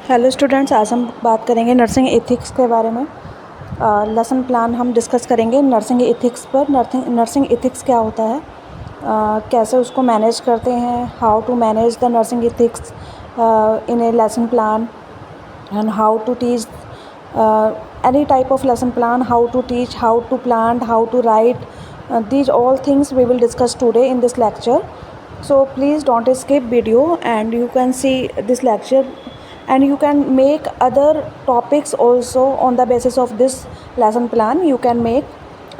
Hello students, आज हम बात करेंगे नर्सिंग एथिक्स के बारे में। लेसन प्लान हम डिस्कस करेंगे नर्सिंग एथिक्स पर। नर्सिंग एथिक्स क्या होता है, कैसे उसको मैनेज करते हैं, how to manage the nursing ethics in a lesson plan and how to teach any type of lesson plan, how to teach, how to plan, how to write. These all things we will discuss today in this lecture. So please don't skip video and you can see this lecture, and you can make other topics also on the basis of this lesson plan. You can make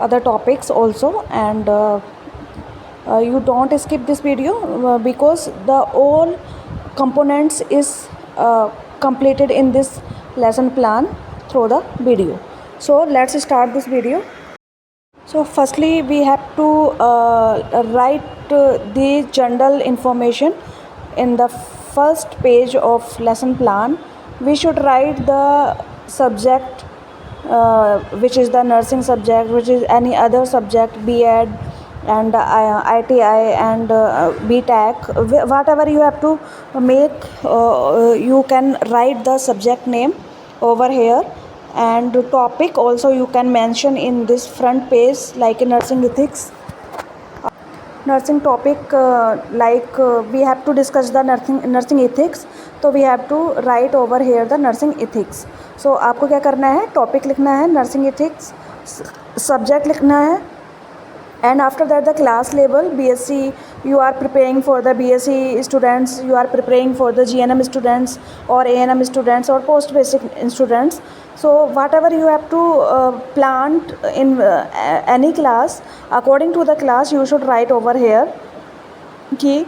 other topics also, and you don't skip this video because the all components is completed in this lesson plan through the video. So let's start this video. So firstly we have to write the general information in the first page of lesson plan. We should write the subject which is the nursing subject, which is any other subject, B.Ed and ITI and BTech, whatever you have to make. You can write the subject name over here, and topic also you can mention in this front page, like nursing ethics. Nursing topic, we have to discuss the nursing ethics, तो we have to write over here the nursing ethics. So आपको क्या करना है, topic लिखना है nursing ethics, subject लिखना है, and after that the class level. BSc, you are preparing for the BSc students, you are preparing for the GNM students or ANM students or post basic students. So whatever you have to plan in any class, according to the class you should write over here कि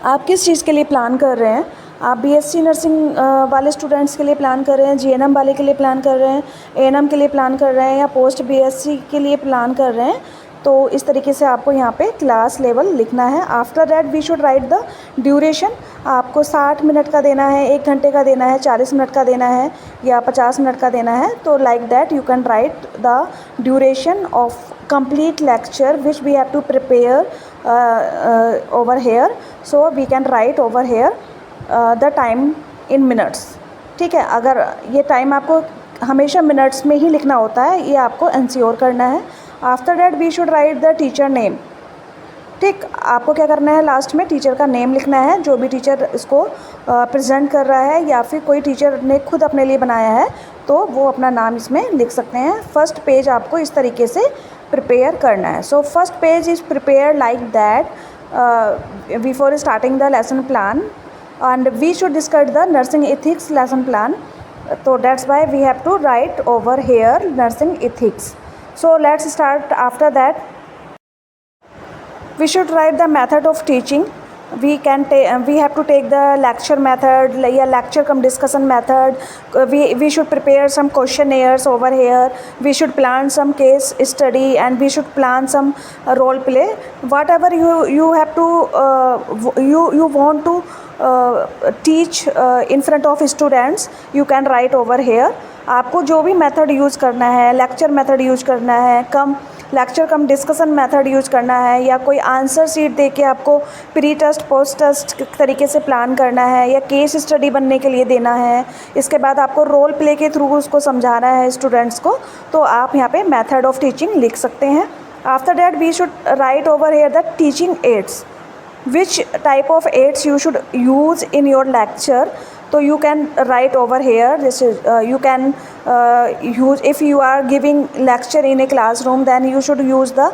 आप किस चीज़ के लिए plan कर रहे हैं. आप BSc nursing वाले स्टूडेंट्स के लिए प्लान कर रहे हैं, GNM वाले के लिए प्लान कर रहे हैं, ANM के लिए प्लान कर रहे हैं, या पोस्ट BSc के लिए प्लान कर रहे हैं. तो इस तरीके से आपको यहाँ पे क्लास लेवल लिखना है. After that we should write the duration. आपको 60 मिनट का देना है, 1 घंटे का देना है, 40 मिनट का देना है, या 50 मिनट का देना है. तो like that you can write the duration of complete lecture which we have to prepare over here. So we can write over here the time in minutes. ठीक है, अगर ये टाइम आपको हमेशा मिनट्स में ही लिखना होता है, ये आपको इंश्योर करना है. After that we should write the teacher name. ठीक, आपको क्या करना है, लास्ट में टीचर का नेम लिखना है, जो भी टीचर इसको प्रेजेंट कर रहा है, या फिर कोई टीचर ने खुद अपने लिए बनाया है तो वो अपना नाम इसमें लिख सकते हैं. फर्स्ट पेज आपको इस तरीके से प्रिपेयर करना है. So first page is prepare like that before starting the lesson plan, and we should discuss the nursing ethics lesson plan. So that's why we have to write over here nursing ethics. So let's start. After that we should write the method of teaching. We have to take the lecture method, या lecture cum discussion method. We should prepare some questionnaires over here. We should plan some case study, and we should plan some role play. Whatever you have to you want to teach in front of students, you can write over here. आपको जो भी method use करना है, lecture method use करना है, lecture कम discussion method use करना है, या कोई आंसर शीट दे के आपको प्री टेस्ट पोस्ट टेस्ट तरीके से प्लान करना है, या केस स्टडी बनने के लिए देना है, इसके बाद आपको रोल प्ले के थ्रू उसको समझाना है स्टूडेंट्स को, तो आप यहाँ पे मेथड ऑफ टीचिंग लिख सकते हैं. After that we should write over here the teaching aids. Which type of aids you should use in your lecture. So you can write over here. This is you can use, if you are giving lecture in a classroom, then you should use the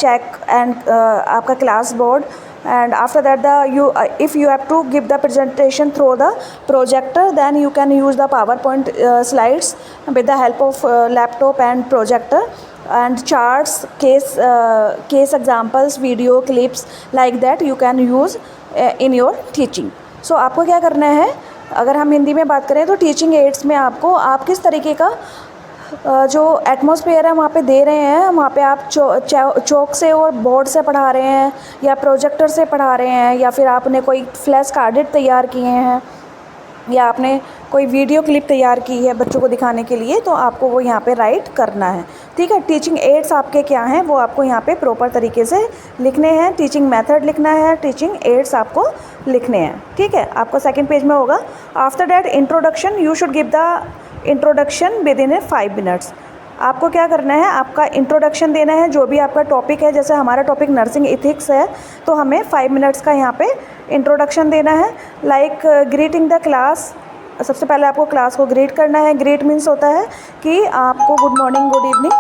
check and आपका class board. And after that if you have to give the presentation through the projector, then you can use the PowerPoint slides with the help of laptop and projector, and charts, case examples, video clips, like that you can use in your teaching. So आपको क्या करना है, अगर हम हिंदी में बात करें तो टीचिंग एड्स में आपको आप किस तरीके का जो एटमॉस्फेयर है वहाँ पे दे रहे हैं, वहाँ पे आप चौक से और बोर्ड से पढ़ा रहे हैं, या प्रोजेक्टर से पढ़ा रहे हैं, या फिर आपने कोई फ्लैश कार्डेड तैयार किए हैं, या आपने कोई वीडियो क्लिप तैयार की है बच्चों को दिखाने के लिए, तो आपको वो यहाँ पे राइट करना है. ठीक है, टीचिंग एड्स आपके क्या हैं वो आपको यहाँ पे प्रॉपर तरीके से लिखने हैं. टीचिंग मेथड लिखना है, टीचिंग एड्स आपको लिखने हैं, ठीक है। आपको सेकंड पेज में होगा। After that introduction, you should give the introduction with in 5 minutes. आपको क्या करना है, आपका इंट्रोडक्शन देना है, जो भी आपका टॉपिक है। जैसे हमारा टॉपिक नर्सिंग एथिक्स है, तो हमें 5 मिनट्स का यहाँ पे इंट्रोडक्शन देना है। लाइक ग्रीटिंग द क्लास, सबसे पहले आपको क्लास को ग्रीट करना है। ग्रीट मीन्स होता है कि आपको गुड मॉर्निंग, गुड इवनिंग।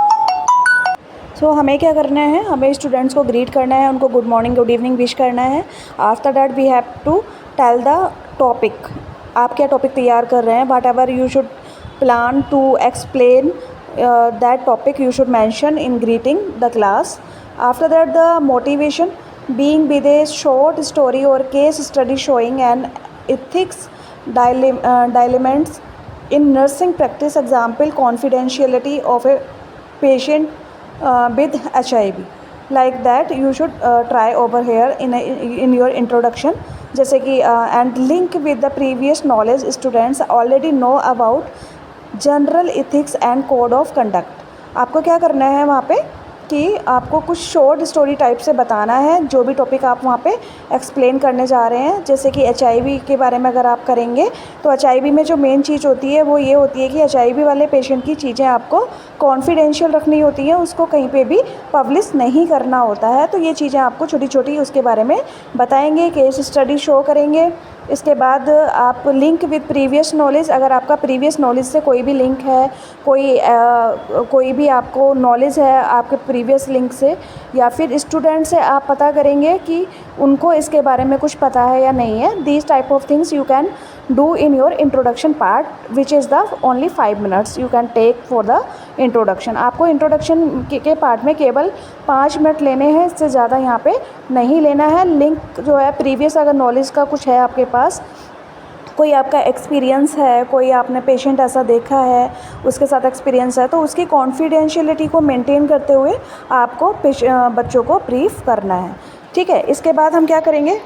सो हमें क्या करना है, हमें स्टूडेंट्स को ग्रीट करना है, उनको good morning, good evening wish करना है। After that we have to tell the topic. आप क्या टॉपिक तैयार कर रहे हैं, whatever you should plan to explain that topic you should mention in greeting the class. After that, the motivation being with a short story or case study showing an ethics dilemmas in nursing practice. Example, confidentiality of a patient with HIV. Like that you should try over here in your introduction. जैसे कि and link with the previous knowledge students already know about general ethics and code of conduct. आपको क्या करना है वहाँ पे कि आपको कुछ शॉर्ट स्टोरी टाइप से बताना है, जो भी टॉपिक आप वहाँ पे एक्सप्लेन करने जा रहे हैं। जैसे कि HIV के बारे में अगर आप करेंगे, तो HIV में जो मेन चीज़ होती है वो ये होती है कि HIV वाले पेशेंट की चीज़ें आपको कॉन्फिडेंशियल रखनी होती हैं, उसको कहीं पे भी पब्लिश नहीं करना होता है। तो ये चीज़ें आपको छोटी छोटी उसके बारे में बताएंगे, केस स्टडी शो करेंगे। इसके बाद आप लिंक विद प्रीवियस नॉलेज, अगर आपका प्रीवियस नॉलेज से कोई भी लिंक है, कोई भी आपको नॉलेज है आपके प्रीवियस लिंक से, या फिर स्टूडेंट से आप पता करेंगे कि उनको इसके बारे में कुछ पता है या नहीं है। These type of things you can do in your introduction part, which is the only 5 minutes you can take for the introduction. आपको इंट्रोडक्शन के पार्ट में केवल 5 मिनट लेने हैं, इससे ज़्यादा यहाँ पे नहीं लेना है। लिंक जो है प्रीवियस, अगर नॉलेज का कुछ है आपके पास, कोई आपका एक्सपीरियंस है, कोई आपने पेशेंट ऐसा देखा है, उसके साथ एक्सपीरियंस है, तो उसकी कॉन्फिडेंशियलिटी को मेंटेन करते हुए आपको बच्चों को ब्रीफ करना है, ठीक है। इसके बाद हम क्या करेंगे,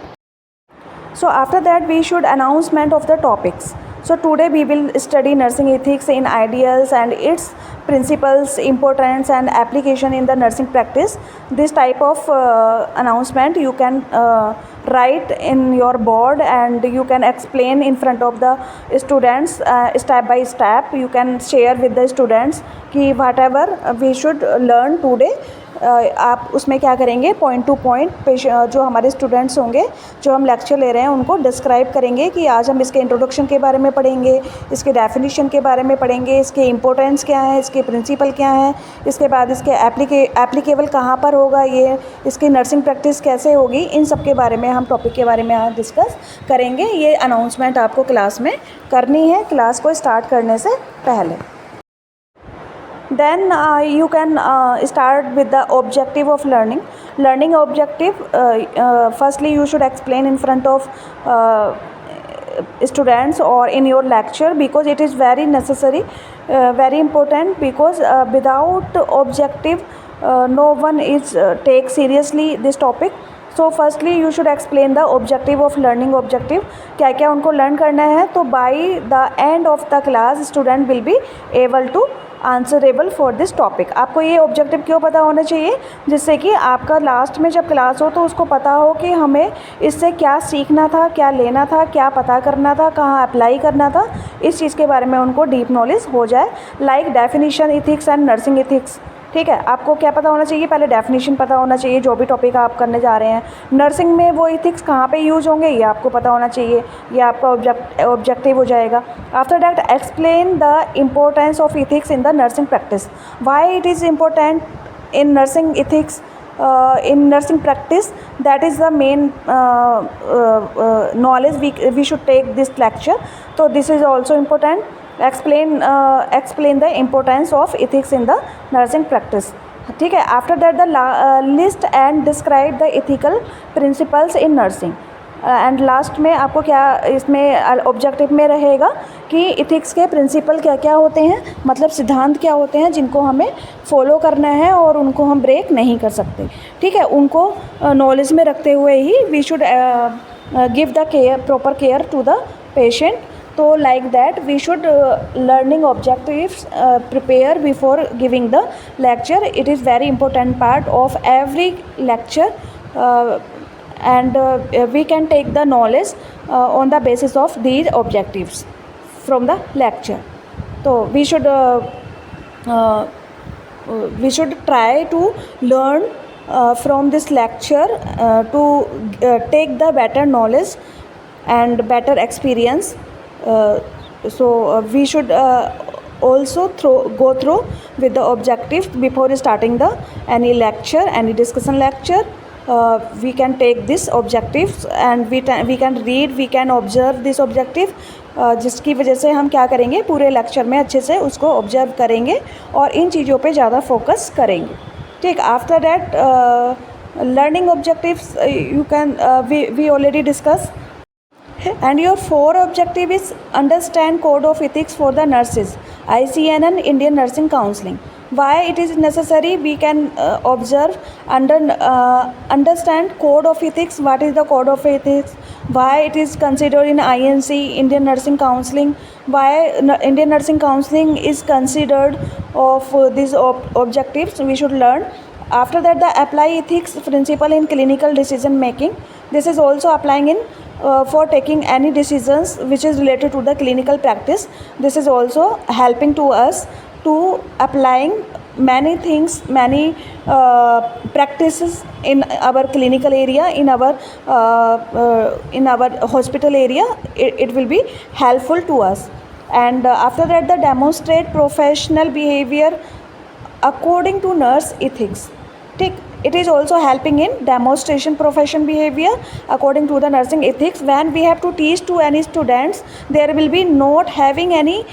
so after that we should announcement of the topics. So today we will study nursing ethics in ideals and its principles, importance and application in the nursing practice. This type of announcement you can write in your board, and you can explain in front of the students step by step. You can share with the students कि whatever we should learn today, आप उसमें क्या करेंगे, point two point जो हमारे students होंगे, जो हम लेक्चर ले रहे हैं, उनको डिस्क्राइब करेंगे कि आज हम इसके इंट्रोडक्शन के बारे में पढ़ेंगे, इसके डेफिनेशन के बारे में पढ़ेंगे, इसके इंपॉर्टेंस क्या है, इसके प्रिंसिपल क्या हैं, इसके बाद इसके एप्लीकेबल कहाँ पर होगा, ये इसकी नर्सिंग प्रैक्टिस कैसे होगी, इन सब के बारे में हम टॉपिक के बारे में आज डिस्कस करेंगे। ये अनाउंसमेंट आपको क्लास में करनी है, क्लास को स्टार्ट करने से पहले। Then you can start with the objective of learning objective. Firstly you should explain in front of students or in your lecture, because it is very necessary, very important, because without objective no one is take seriously this topic. So firstly you should explain the objective of learning objective, क्या क्या उनको learn करना है। तो by the end of the class student will be able to answerable for this topic. आपको ये objective क्यों पता होना चाहिए, जिससे कि आपका लास्ट में जब क्लास हो तो उसको पता हो कि हमें इससे क्या सीखना था, क्या लेना था, क्या पता करना था, कहाँ अप्लाई करना था, इस चीज़ के बारे में उनको डीप नॉलेज हो जाए। Like definition ethics and nursing ethics, ठीक है। आपको क्या पता होना चाहिए, पहले डेफिनेशन पता होना चाहिए, जो भी टॉपिक आप करने जा रहे हैं। नर्सिंग में वो इथिक्स कहाँ पे यूज़ होंगे ये आपको पता होना चाहिए, ये आपका ऑब्जेक्टिव हो जाएगा। After that explain the importance of ethics in the nursing practice, why it is important in nursing ethics in nursing practice. That is the main knowledge we should take this lecture. So this is also important. Explain the importance of ethics in the nursing practice, ठीक है। After that the list and describe the ethical principles in nursing. And last में आपको क्या इसमें objective में रहेगा कि ethics के प्रिंसिपल क्या क्या होते हैं, मतलब सिद्धांत क्या होते हैं जिनको हमें फॉलो करना है और उनको हम ब्रेक नहीं कर सकते, ठीक है। उनको नॉलेज में रखते हुए ही we should give the care, proper care to the patient. तो like that we should learning objectives prepare before giving the lecture. It is very important part of every lecture and we can take the knowledge on the basis of these objectives from the lecture. So we should try to learn from this lecture to take the better knowledge and better experience. We should also go through with the objectives before starting the any lecture, any discussion lecture. We can take this objectives and we can read, we can observe this objective, जिसकी वजह से हम क्या करेंगे, पूरे lecture में अच्छे से उसको ऑब्जर्व करेंगे और इन चीज़ों पे ज़्यादा फोकस करेंगे. ठीक. After that learning objectives you can we already discussed. And your 4 objective is understand code of ethics for the nurses, ICNN, Indian Nursing Counseling. Why it is necessary? We can observe understand code of ethics. What is the code of ethics? Why it is considered in INC, Indian Nursing Counseling? Why Indian Nursing Counseling is considered of these objectives? We should learn. After that, the apply ethics principle in clinical decision making. This is also applying in for taking any decisions which is related to the clinical practice. This is also helping to us to applying many things, many practices in our clinical area, in our hospital area. It will be helpful to us. And after that, the demonstrate professional behavior according to nurse ethics. It is also helping in demonstration profession behavior according to the nursing ethics. When we have to teach to any students, there will be not having any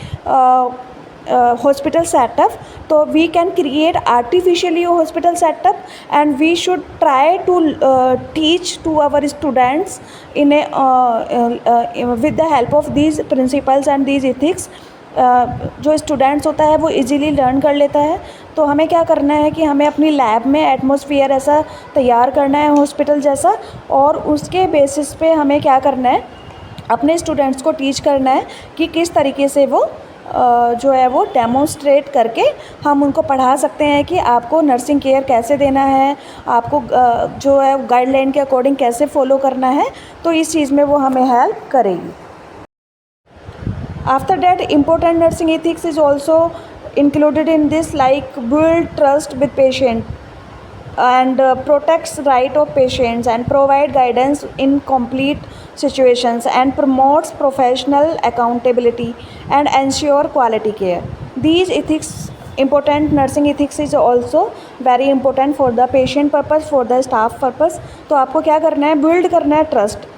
hospital setup, so we can create artificially a hospital setup, and we should try to teach to our students in a with the help of these principles and these ethics. जो students होता है वो easily learn कर लेता है. तो हमें क्या करना है कि हमें अपनी लैब में एटमॉस्फेयर ऐसा तैयार करना है हॉस्पिटल जैसा, और उसके बेसिस पे हमें क्या करना है, अपने स्टूडेंट्स को टीच करना है कि किस तरीके से वो जो है वो डेमोन्स्ट्रेट करके हम उनको पढ़ा सकते हैं कि आपको नर्सिंग केयर कैसे देना है, आपको जो है गाइडलाइन के अकॉर्डिंग कैसे फॉलो करना है. तो इस चीज़ में वो हमें हेल्प करेगी. After that, important nursing ethics is also included in this, like build trust with patient and protects right of patients and provide guidance in complete situations and promotes professional accountability and ensure quality care. These ethics, important nursing ethics is also very important for the patient purpose, for the staff purpose. तो आपको क्या करना है, build करना है trust.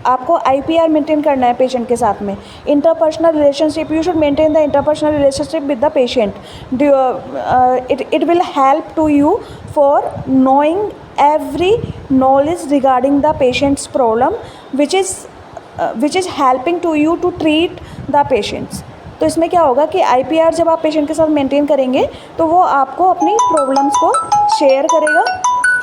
आपको IPR maintain करना है पेशेंट के साथ में. Interpersonal relationship, you should maintain the interpersonal relationship with the patient. It will help to you for knowing every knowledge regarding the patient's problem which is helping to you to treat the patients. तो इसमें क्या होगा कि IPR जब आप patient के साथ maintain करेंगे तो वो आपको अपनी प्रॉब्लम्स को शेयर करेगा.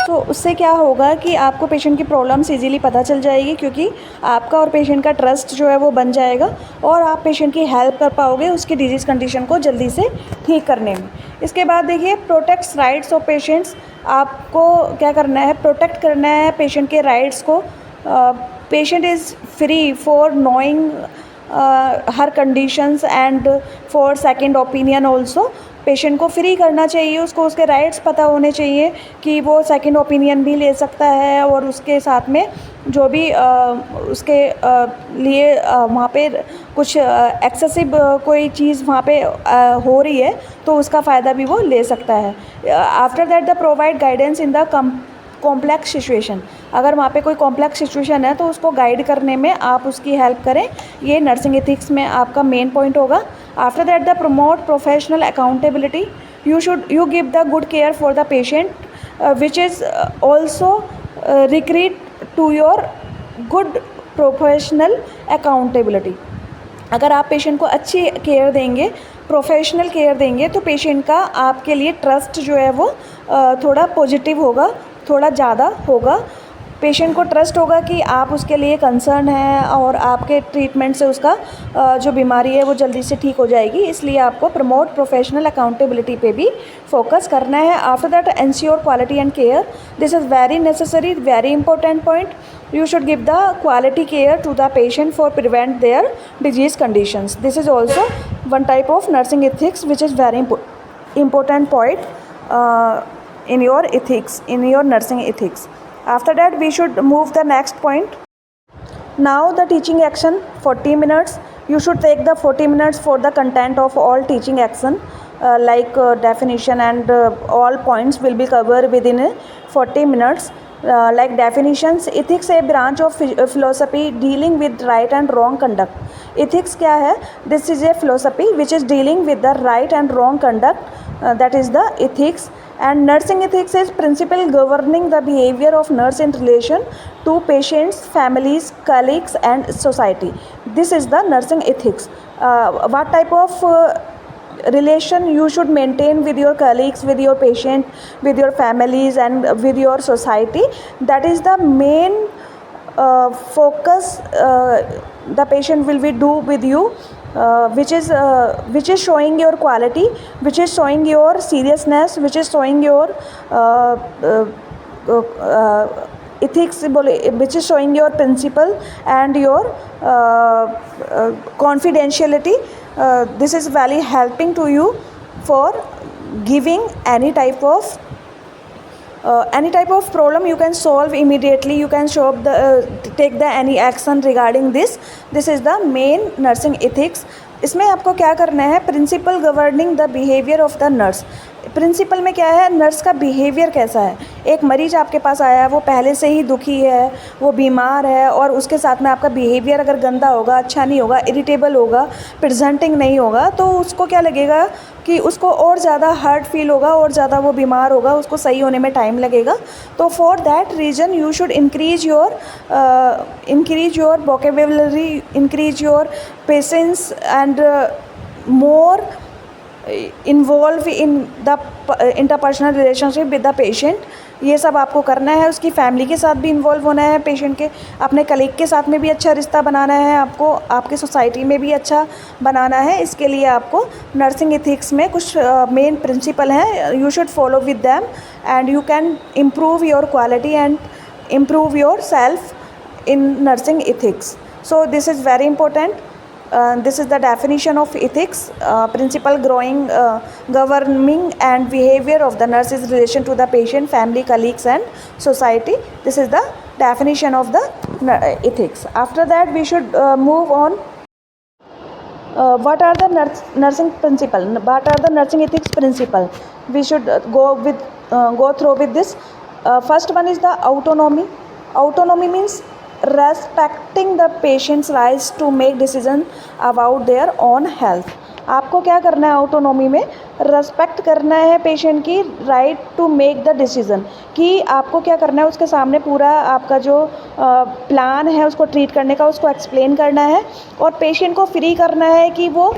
तो उससे क्या होगा कि आपको पेशेंट की प्रॉब्लम्स इजीली पता चल जाएगी, क्योंकि आपका और पेशेंट का ट्रस्ट जो है वो बन जाएगा और आप पेशेंट की हेल्प कर पाओगे उसकी डिजीज़ कंडीशन को जल्दी से ठीक करने में. इसके बाद देखिए, प्रोटेक्ट्स राइट्स ऑफ पेशेंट्स. आपको क्या करना है, प्रोटेक्ट करना है पेशेंट के राइट्स को. Patient is free for knowing her conditions and for second opinion also. Patient को फ्री करना चाहिए, उसको उसके राइट्स पता होने चाहिए कि वो सेकंड ओपिनियन भी ले सकता है, और उसके साथ में जो भी उसके लिए वहाँ पे कुछ एक्सेसिव कोई चीज़ वहाँ पे हो रही है तो उसका फ़ायदा भी वो ले सकता है. After that, the provide guidance in the complex situation. अगर वहाँ पे कोई कॉम्प्लेक्स सिचुएशन है तो उसको गाइड करने में आप उसकी हेल्प करें. ये नर्सिंग एथिक्स में आपका मेन पॉइंट होगा. After that, the promote professional accountability. You give the good care for the patient, which is also recruit to your good professional accountability. अगर आप पेशेंट को अच्छी केयर देंगे, प्रोफेशनल केयर देंगे, तो पेशेंट का आपके लिए ट्रस्ट जो है वो थोड़ा पॉजिटिव होगा, थोड़ा ज़्यादा होगा. पेशेंट को ट्रस्ट होगा कि आप उसके लिए कंसर्न हैं और आपके ट्रीटमेंट से उसका जो बीमारी है वो जल्दी से ठीक हो जाएगी। इसलिए आपको प्रमोट प्रोफेशनल अकाउंटेबिलिटी पे भी फोकस करना है। After that ensure quality and care, this is very necessary, very important point. You should give the quality care to the patient for prevent their disease conditions. This is also one type of nursing ethics which is very important point in your ethics, in your nursing ethics. After that we should move the next point. Now the teaching action 40 minutes. You should take the 40 minutes for the content of all teaching action, like definition and all points will be covered within 40 minutes. Like definitions, ethics a branch of philosophy dealing with right and wrong conduct. Ethics क्या है? This is a philosophy which is dealing with the right and wrong conduct, that is the ethics. And nursing ethics is principle governing the behavior of nurse in relation to patients, families, colleagues and society. This is the nursing ethics. What type of relation you should maintain with your colleagues, with your patient, with your families and with your society. That is the main focus the patient will be do with you, which is showing your quality, which is showing your seriousness, which is showing your ethics, which is showing your principle and your confidentiality. This is very helping to you for giving any type of problem you can solve immediately. You can show up take the any action regarding this. This is the main nursing ethics. इसमें आपको क्या करना है? Principle governing the behaviour of the nurse. Principle में क्या है? Nurse का behaviour कैसा है। एक मरीज आपके पास आया है, वो पहले से ही दुखी है, वो बीमार है और उसके साथ में आपका बिहेवियर अगर गंदा होगा, अच्छा नहीं होगा, इरिटेबल होगा, प्रेजेंटिंग नहीं होगा, तो उसको क्या लगेगा कि उसको और ज़्यादा हर्ट फील होगा और ज़्यादा वो बीमार होगा, उसको सही होने में टाइम लगेगा। तो for that reason you should increase your vocabulary, increase your patience and more involve in the interpersonal relationship with the patient. ये सब आपको करना है। उसकी फैमिली के साथ भी इन्वॉल्व होना है, पेशेंट के अपने कलीग के साथ में भी अच्छा रिश्ता बनाना है, आपको आपके सोसाइटी में भी अच्छा बनाना है। इसके लिए आपको नर्सिंग एथिक्स में कुछ मेन प्रिंसिपल हैं, you should follow with them and you can improve your quality and improve your self in nursing ethics. So this is very important. This is the definition of ethics. Principle governing and behavior of the nurse is relation to the patient, family, colleagues and society. This is the definition of the ethics. After that we should move on. What are the nursing principle? What are the nursing ethics principle? We should go through with this. First one is the autonomy. Autonomy means respecting the patient's rights to make decision about their own health. आपको क्या करना है? Autonomy में respect करना है patient की right to make the decision, कि आपको क्या करना है, उसके सामने पूरा आपका जो प्लान है उसको ट्रीट करने का उसको एक्सप्लेन करना है और पेशेंट को फ्री करना है कि वो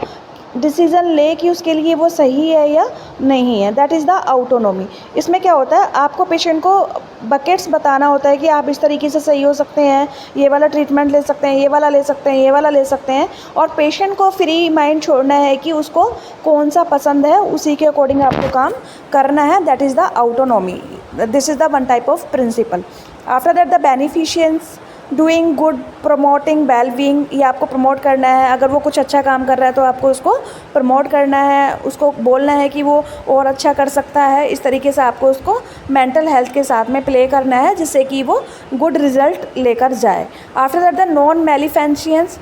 डिसीज़न ले कि उसके लिए वो सही है या नहीं है. That is the autonomy. इसमें क्या होता है, आपको पेशेंट को बकेट्स बताना होता है कि आप इस तरीके से सही हो सकते हैं, ये वाला ट्रीटमेंट ले सकते हैं, ये वाला ले सकते हैं, ये वाला ले सकते हैं, और पेशेंट को फ्री माइंड छोड़ना है कि उसको कौन सा पसंद है, उसी के अकॉर्डिंग आपको काम करना है. That is the autonomy. This is the one type of principle. After that the beneficence, doing good, promoting well being. ये आपको प्रमोट करना है. अगर वो कुछ अच्छा काम कर रहा है तो आपको उसको प्रमोट करना है, उसको बोलना है कि वो और अच्छा कर सकता है. इस तरीके से आपको उसको मेंटल हेल्थ के साथ में प्ले करना है जिससे कि वो गुड रिजल्ट लेकर जाए. After that the non maleficence.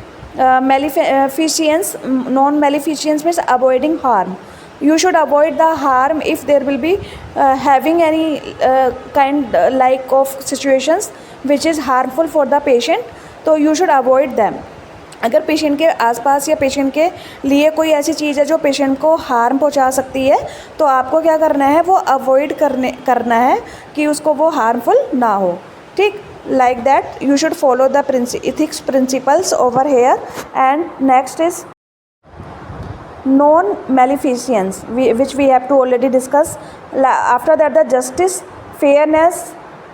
Non maleficence means avoiding harm. You should avoid the harm if there will be having any kind like of situations which is harmful for the patient, तो you should avoid them. अगर patient के आसपास या patient के लिए कोई ऐसी चीज़ है जो पेशेंट को हार्म पहुंचा सकती है, तो आपको क्या करना है, वो अवॉइड करना है कि उसको वो हार्मफुल ना हो. ठीक, like that you should follow the ethics principles over here. And next is non-maleficence, which we have to already discuss. After that the justice, fairness,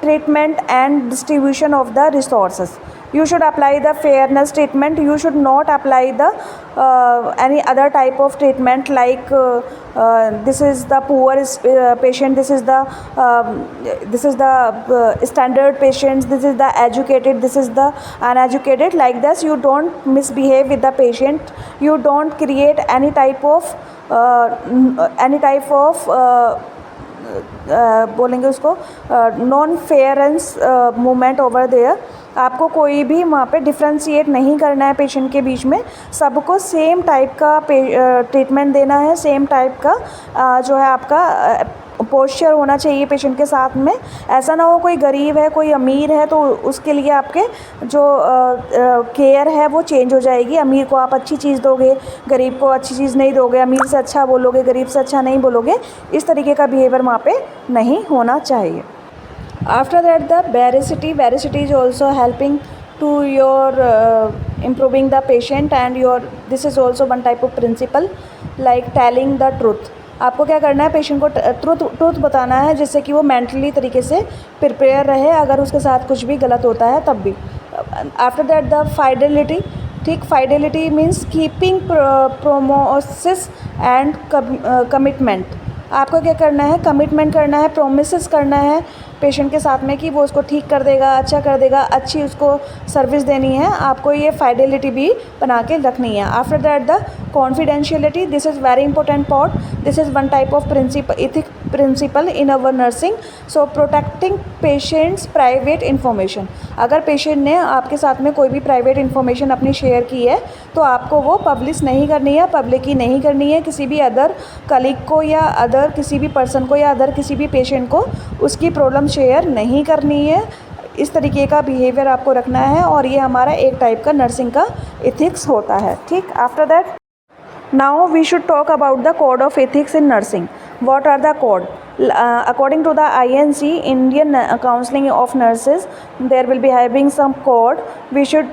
treatment and distribution of the resources. You should apply the fairness treatment. You should not apply the any other type of treatment like this is the poor patient, this is the standard patients, this is the educated, this is the uneducated. Like this, you don't misbehave with the patient. You don't create any type of बोलेंगे उसको non फेयरेंस movement over there. आपको कोई भी वहाँ पे differentiate नहीं करना है पेशेंट के बीच में. सबको सेम टाइप का ट्रीटमेंट देना है. सेम टाइप का जो है आपका पोस्चर होना चाहिए पेशेंट के साथ में. ऐसा ना हो कोई गरीब है कोई अमीर है तो उसके लिए आपके जो केयर है वो चेंज हो जाएगी. अमीर को आप अच्छी चीज़ दोगे, गरीब को अच्छी चीज़ नहीं दोगे. अमीर से अच्छा बोलोगे, गरीब से अच्छा नहीं बोलोगे. इस तरीके का बिहेवियर वहाँ पे नहीं होना चाहिए. After that, the veracity is also helping to your improving the patient and your this is also one type of principle like telling the truth. आपको क्या करना है, पेशेंट को ट्रूथ बताना है जिससे कि वो मेंटली तरीके से प्रिपेयर रहे अगर उसके साथ कुछ भी गलत होता है तब भी. After that the fidelity. ठीक, fidelity means keeping promises and commitment. आपको क्या करना है, कमिटमेंट करना है, प्रोमिसेस करना है पेशेंट के साथ में कि वो उसको ठीक कर देगा, अच्छा कर देगा, अच्छी उसको सर्विस देनी है. आपको ये फाइडेलिटी भी बना के रखनी है. After that the confidentiality. This is very important part. This is one type of ethic principle in our nursing. So protecting patient's private information. अगर पेशेंट ने आपके साथ में कोई भी प्राइवेट इन्फॉर्मेशन अपनी शेयर की है तो आपको वो पब्लिश नहीं करनी है, पब्लिक ही नहीं करनी है. किसी भी अदर कलीग को या अदर किसी भी पर्सन को या अदर किसी भी पेशेंट को उसकी प्रॉब्लम शेयर नहीं करनी है. इस तरीके का बिहेवियर आपको रखना है और ये हमारा एक टाइप का नर्सिंग का एथिक्स होता है. ठीक, after that now we should talk about the code of ethics in nursing. What are the code? According to the INC, Indian Counseling of Nurses, there will be having some code. We should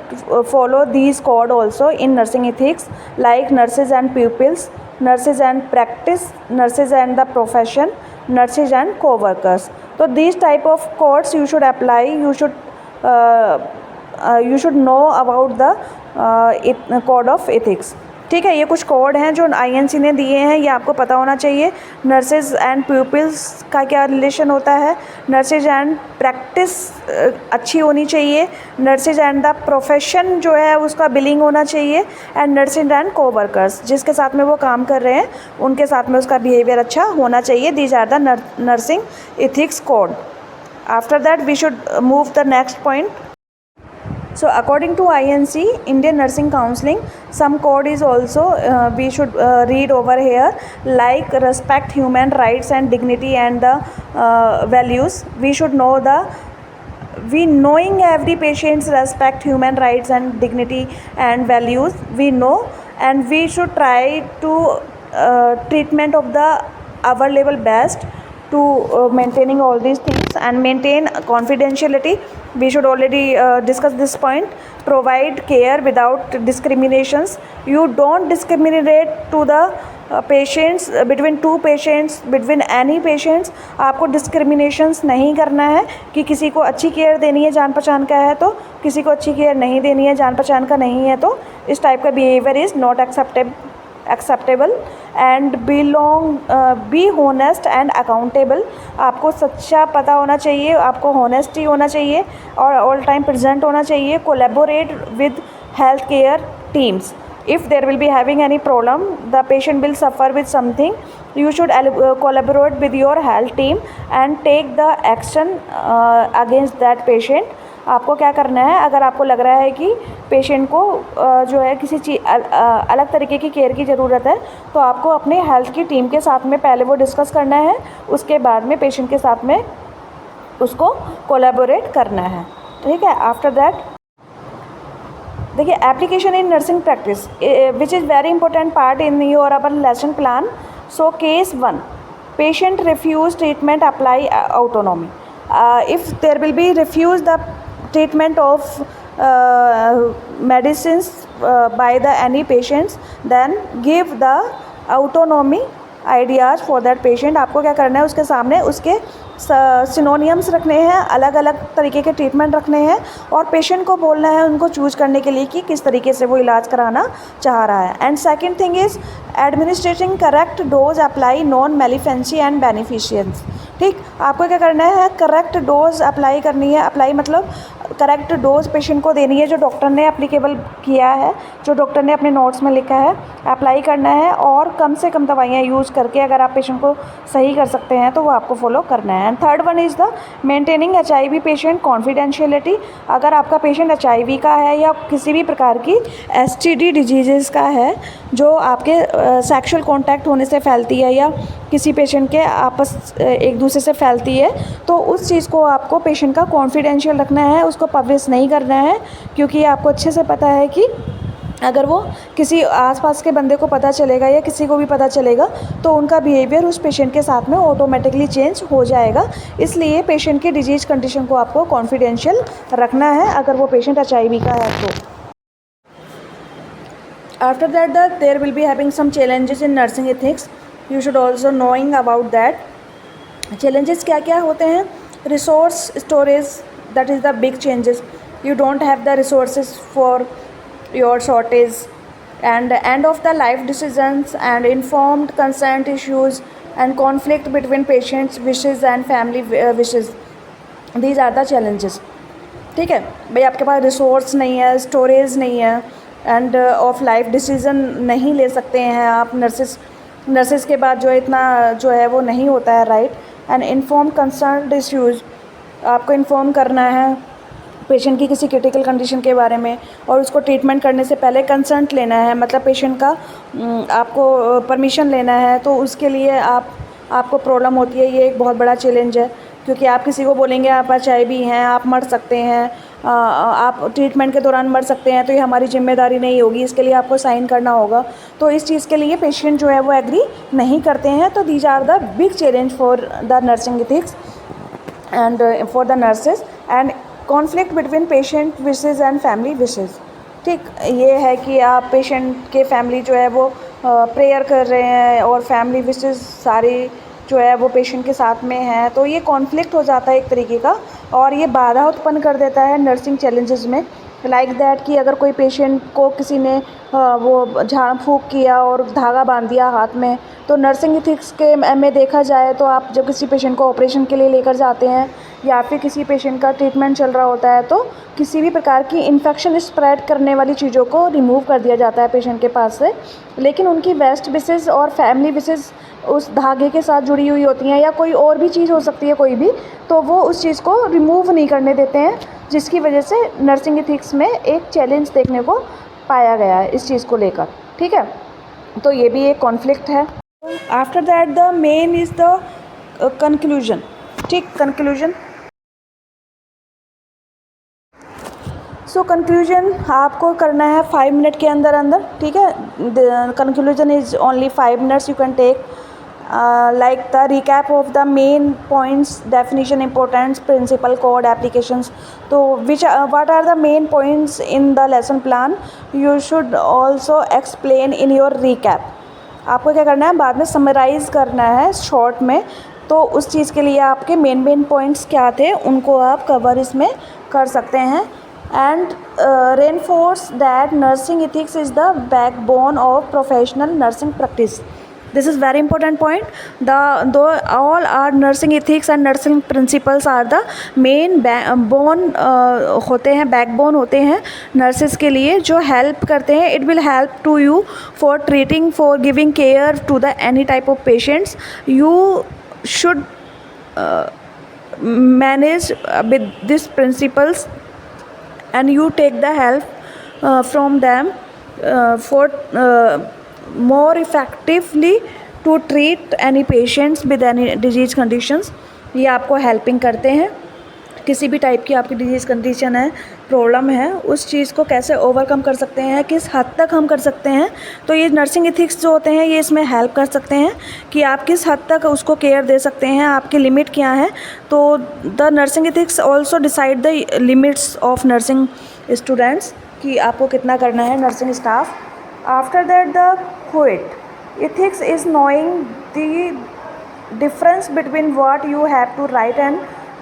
follow these code also in nursing ethics like nurses and pupils, nurses and practice, nurses and the profession, nurses and co-workers. So these type of codes you should apply. You should know about the code of ethics. ठीक है, ये कुछ code हैं जो INC ने दिए हैं, ये आपको पता होना चाहिए. नर्सेज एंड प्यूपिल्स का क्या रिलेशन होता है, नर्सेज एंड प्रैक्टिस अच्छी होनी चाहिए, नर्सेज एंड द प्रोफेशन जो है उसका बिलिंग होना चाहिए, एंड नर्सेज एंड कोवर्कर्स जिसके साथ में वो काम कर रहे हैं उनके साथ में उसका बिहेवियर अच्छा होना चाहिए. These are the nursing ethics code. After that we should move the next point. So according to INC, Indian Nursing Counseling, some code is also we should read over here like respect human rights and dignity and the values. We should know knowing every patient's respect human rights and dignity and values. We know, and we should try to treatment of the our level best to maintaining all these things and maintain confidentiality. We should already discuss this point. Provide care without discriminations. You don't discriminate to the patients, between two patients, between any patients. आपको discriminations नहीं करना है कि किसी को अच्छी care देनी है जान पहचान का है तो किसी को अच्छी केयर नहीं देनी है जान पहचान का नहीं है तो इस टाइप का behaviour is not acceptable. And be honest and accountable. आपको सच्चा पता होना चाहिए, आपको होनेस्टी होना चाहिए और ऑल टाइम प्रेजेंट होना चाहिए. Collaborate with health care teams. If there will be having any problem, the patient will suffer with something, you should collaborate with your health team and take the action against that patient. आपको क्या करना है, अगर आपको लग रहा है कि पेशेंट को जो है किसी अलग तरीके की केयर की ज़रूरत है तो आपको अपने हेल्थ की टीम के साथ में पहले वो डिस्कस करना है, उसके बाद में पेशेंट के साथ में उसको कोलैबोरेट करना है. ठीक है, आफ्टर दैट देखिए application in nursing practice which is very important part in your our lesson plan. So case 1, patient refuse treatment, apply autonomy. If there will be refuse the treatment of medicines by the any patients, then give the autonomy ideas for that patient. आपको क्या करना है, उसके सामने उसके synonyms रखने हैं, अलग अलग तरीके के ट्रीटमेंट रखने हैं और पेशेंट को बोलना है उनको चूज़ करने के लिए कि किस तरीके से वो इलाज कराना चाह रहा है। And second thing is administrating correct dose apply non maleficence and beneficence. ठीक, आपको क्या करना है, करेक्ट डोज अप्लाई करनी है। अप्लाई मतलब करेक्ट डोज पेशेंट को देनी है जो डॉक्टर ने एप्लीकेबल किया है, जो डॉक्टर ने अपने नोट्स में लिखा है, अप्लाई करना है और कम से कम दवाइयाँ यूज़ करके अगर आप पेशेंट को सही कर सकते हैं तो वो आपको फॉलो करना है। And third one is the maintaining HIV patient confidentiality. अगर आपका पेशेंट HIV का है या किसी भी प्रकार की STD डिजीज़ का है जो आपके सेक्सुअल कॉन्टैक्ट होने से फैलती है या किसी पेशेंट के आपस एक दूसरे से फैलती है, तो उस चीज़ को आपको पेशेंट का कॉन्फिडेंशियल रखना है, उसको पब्लिश नहीं करना है, क्योंकि आपको अच्छे से पता है कि अगर वो किसी आसपास के बंदे को पता चलेगा या किसी को भी पता चलेगा तो उनका बिहेवियर उस पेशेंट के साथ में ऑटोमेटिकली चेंज हो जाएगा। इसलिए पेशेंट की डिजीज़ कंडीशन को आपको कॉन्फिडेंशियल रखना है अगर वो पेशेंट HIV का है तो। After that, there will be having some challenges in nursing ethics. You should also knowing about that. Challenges क्या क्या होते हैं? Resource storage, that is the big changes. You don't have the resources for your shortage, and end of the life decisions and informed consent issues and conflict between patients' wishes and family wishes. These are the challenges. ठीक है भाई, आपके पास resource नहीं है, storage नहीं है end of life decision नहीं ले सकते हैं आप। नर्सेस के बाद जो है इतना जो है वो नहीं होता है right. And inform concern issues, आपको इन्फॉर्म करना है पेशेंट की किसी क्रिटिकल कंडीशन के बारे में और उसको ट्रीटमेंट करने से पहले कंसर्ट लेना है, मतलब पेशेंट का आपको परमिशन लेना है, तो उसके लिए आपको प्रॉब्लम होती है। ये एक बहुत बड़ा चैलेंज है क्योंकि आप किसी को बोलेंगे आप HIV हैं, आप मर सकते हैं, आप ट्रीटमेंट के दौरान मर सकते हैं, तो ये हमारी जिम्मेदारी नहीं होगी, इसके लिए आपको साइन करना होगा। तो इस चीज़ के लिए पेशेंट जो है वो एग्री नहीं करते हैं। तो these are the big challenge for the nursing ethics and for the nurses. And conflict between patient wishes and family wishes. ठीक, ये है कि आप पेशेंट के फैमिली जो है वो प्रेयर कर रहे हैं और फैमिली विशेज़ सारी जो है वो पेशेंट के साथ में है, तो ये कॉन्फ्लिक्ट हो जाता है एक तरीके का और ये बाधा उत्पन्न कर देता है नर्सिंग चैलेंजेस में। लाइक दैट कि अगर कोई पेशेंट को किसी ने वो झाड़ फूँक किया और धागा बांध दिया हाथ में, तो नर्सिंग एथिक्स के में देखा जाए तो आप जब किसी पेशेंट को ऑपरेशन के लिए लेकर जाते हैं या फिर किसी पेशेंट का ट्रीटमेंट चल रहा होता है, तो किसी भी प्रकार की इन्फेक्शन स्प्रेड करने वाली चीज़ों को रिमूव कर दिया जाता है पेशेंट के पास से। लेकिन उनकी वेस्ट विशेज़ और फैमिली विशेज़ उस धागे के साथ जुड़ी हुई होती हैं या कोई और भी चीज़ हो सकती है कोई भी, तो वो उस चीज़ को रिमूव नहीं करने देते हैं, जिसकी वजह से नर्सिंग एथिक्स में एक चैलेंज देखने को पाया गया है इस चीज़ को लेकर। ठीक है, तो ये भी एक कॉन्फ्लिक्ट है। After that the main is the conclusion. ठीक, कंक्लूजन। सो कंक्लूजन आपको करना है 5 मिनट के अंदर अंदर। ठीक है, conclusion is only 5 minutes you can take. like the recap of the main points, definition, importance, principle, code, applications. So what are the main points in the lesson plan? You should also explain in your recap. आपको क्या करना है, बाद में summarise करना है short में, तो उस चीज़ के लिए आपके मेन पॉइंट्स क्या थे उनको आप कवर इसमें कर सकते हैं। And reinforce that nursing ethics is the backbone of professional nursing practice. This is very important point. Though all our nursing ethics and nursing principles are the main bone होते हैं, backbone होते हैं nurses के लिए, जो help करते हैं. It will help to you for treating, for giving care to the any type of patients. You should manage with these principles and you take the help from them for more effectively to treat any patients with any disease conditions. ये आपको helping करते हैं, किसी भी type की आपकी disease condition है, problem है, उस चीज़ को कैसे ओवरकम कर सकते हैं, किस हद तक हम कर सकते हैं। तो ये नर्सिंग एथिक्स जो होते हैं ये इसमें हेल्प कर सकते हैं कि आप किस हद तक उसको केयर दे सकते हैं, आपकी लिमिट क्या है। तो the nursing ethics also decide the limits of nursing students, कि आपको कितना करना है nursing staff. After that the quit ethics is knowing the difference between what you have to write and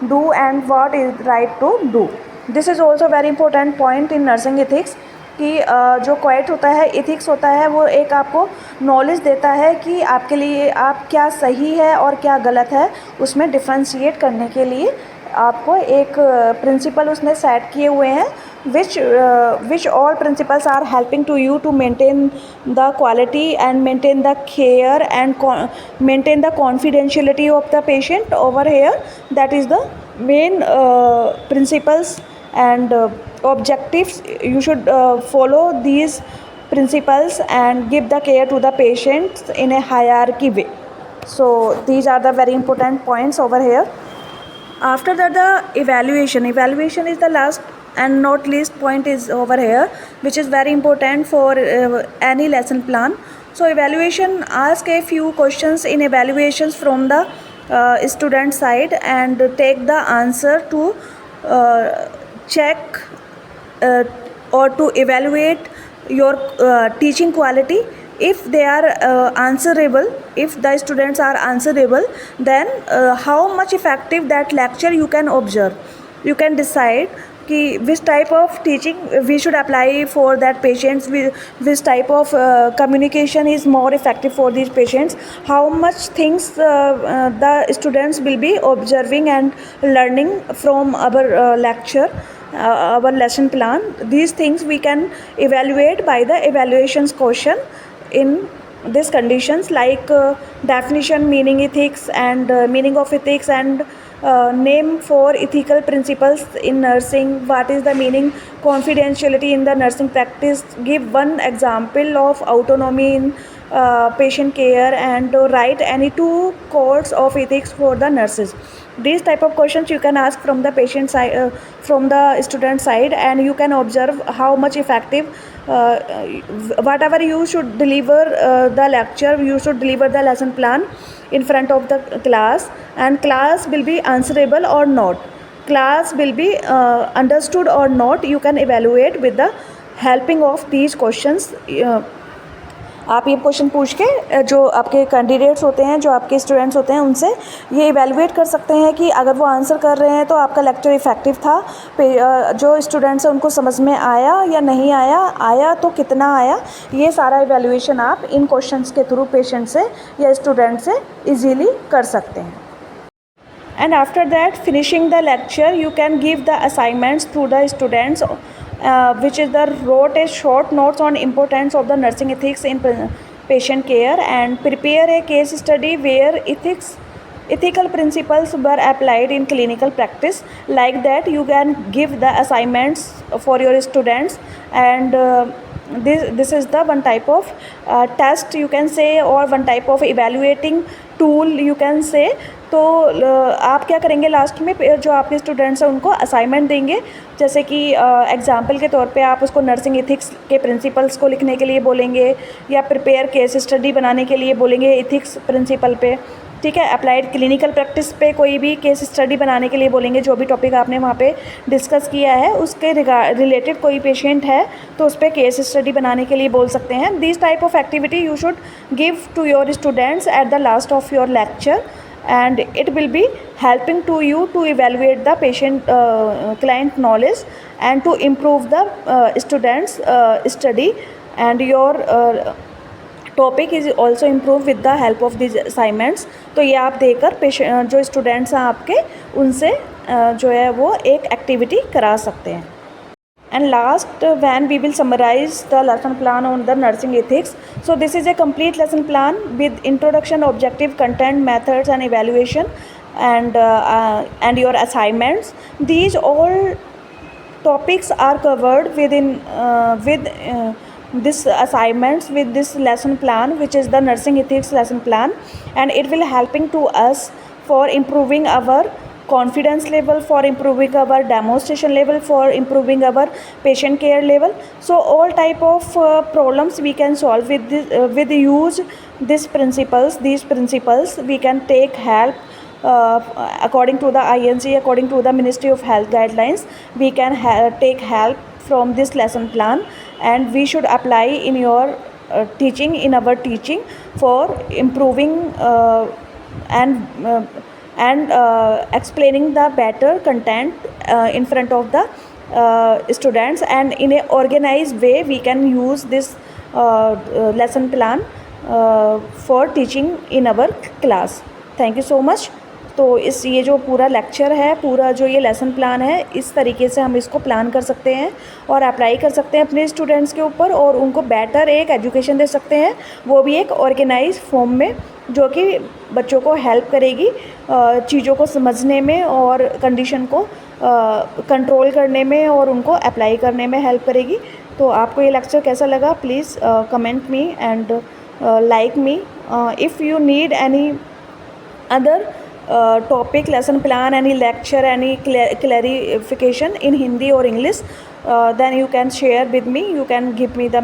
do and what is right to do. This is also very important point in nursing ethics कि जो quite होता है, ethics होता है, वो एक आपको knowledge देता है कि आपके लिए आप क्या सही है और क्या गलत है, उसमें डिफ्रेंशिएट करने के लिए आपको एक प्रिंसिपल उसने सेट किए हुए हैं which all principles are helping to you to maintain the quality and maintain the care and maintain the confidentiality of the patient over here. That is the main principles and objectives. You should follow these principles and give the care to the patients in a hierarchy way. So these are the very important points over here. After that, the evaluation is the last and not least point is over here, which is very important for any lesson plan. So evaluation, ask a few questions in evaluations from the student side and take the answer to check or to evaluate your teaching quality. If they are answerable, if the students are answerable, then how much effective that lecture you can observe. You can decide कि which type of teaching we should apply for that patients, which type of communication is more effective for these patients, how much things the students will be observing and learning from our lecture, our lesson plan. These things we can evaluate by the evaluations question in these conditions, like definition, meaning ethics and meaning of ethics and name for ethical principles in nursing. What is the meaning confidentiality in the nursing practice? Give one example of autonomy in patient care and write any 2 codes of ethics for the nurses. These type of questions you can ask from the patient side, from the student side, and you can observe how much effective whatever you should deliver the lecture, you should deliver the lesson plan in front of the class, and class will be answerable or not, class will be understood or not. You can evaluate with the helping of these questions. आप ये question पूछ के जो आपके candidates होते हैं, जो आपके स्टूडेंट्स होते हैं, उनसे ये इवैल्यूएट कर सकते हैं कि अगर वो आंसर कर रहे हैं तो आपका लेक्चर इफ़ेक्टिव था, जो स्टूडेंट्स हैं उनको समझ में आया या नहीं आया, आया तो कितना आया. ये सारा इवैल्यूएशन आप इन क्वेश्चंस के थ्रू पेशेंट से या स्टूडेंट से इजीली कर सकते हैं. And after that, finishing the lecture, you can give the assignments to the students, which is the wrote a short notes on importance of the nursing ethics in patient care and prepare a case study where ethical principles were applied in clinical practice. Like that, you can give the assignments for your students, and this is the one type of test you can say, or one type of evaluating tool you can say. तो आप क्या करेंगे, last में जो आपके students हैं उनको assignment देंगे. जैसे कि एग्जांपल के तौर पे आप उसको नर्सिंग एथिक्स के प्रिंसिपल्स को लिखने के लिए बोलेंगे, या प्रिपेयर केस स्टडी बनाने के लिए बोलेंगे एथिक्स प्रिंसिपल पे, ठीक है. अप्लाइड क्लिनिकल प्रैक्टिस पे कोई भी केस स्टडी बनाने के लिए बोलेंगे, जो भी टॉपिक आपने वहाँ पे डिस्कस किया है उसके रिलेटेड कोई पेशेंट है तो उस पर केस स्टडी बनाने के लिए बोल सकते हैं. This type of activity you should give to your students at the last of your lecture, and it will be helping to you to evaluate the patient client knowledge and to improve the students study, and your topic is also improved with the help of these assignments. तो ये आप देकर patient जो students हैं आपके उनसे जो है वो एक एक्टिविटी करा सकते हैं. And last, when we will summarize the lesson plan on the nursing ethics. So this is a complete lesson plan with introduction, objective, content, methods and evaluation, and your assignments. These all topics are covered within with this assignments, with this lesson plan, which is the nursing ethics lesson plan, and it will helping to us for improving our confidence level, for improving our demonstration level, for improving our patient care level. So all type of problems we can solve with this, with use these principles we can take help according to the INC, according to the Ministry of Health guidelines. We can take help from this lesson plan, and we should apply in your teaching in our teaching for improving and explaining the better content in front of the students, and in a organized way we can use this lesson plan for teaching in our class. Thank you so much. तो ये जो पूरा lecture है, पूरा जो ये lesson plan है, इस तरीके से हम इसको प्लान कर सकते हैं और अप्लाई कर सकते हैं अपने स्टूडेंट्स के ऊपर, और उनको बेटर एक एजुकेशन दे सकते हैं, वो भी एक ऑर्गेनाइज फॉर्म में, जो कि बच्चों को हेल्प करेगी चीज़ों को समझने में और कंडीशन को कंट्रोल करने में और उनको अप्लाई करने में हेल्प करेगी। तो आपको ये लेक्चर कैसा लगा, please comment me and like me. If you need any other topic, lesson plan, any lecture, any clarification in Hindi or English, then you can share with me. You can give me the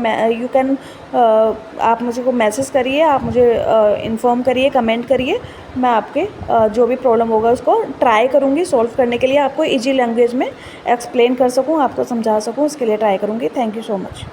आप मुझे को message करिए, आप मुझे inform करिए, comment करिए। मैं आपके जो भी प्रॉब्लम होगा उसको ट्राई करूँगी सॉल्व करने के लिए, आपको ईजी लैंग्वेज में एक्सप्लेन कर सकूँ, आपको समझा सकूँ, इसके लिए ट्राई करूँगी। Thank you so much.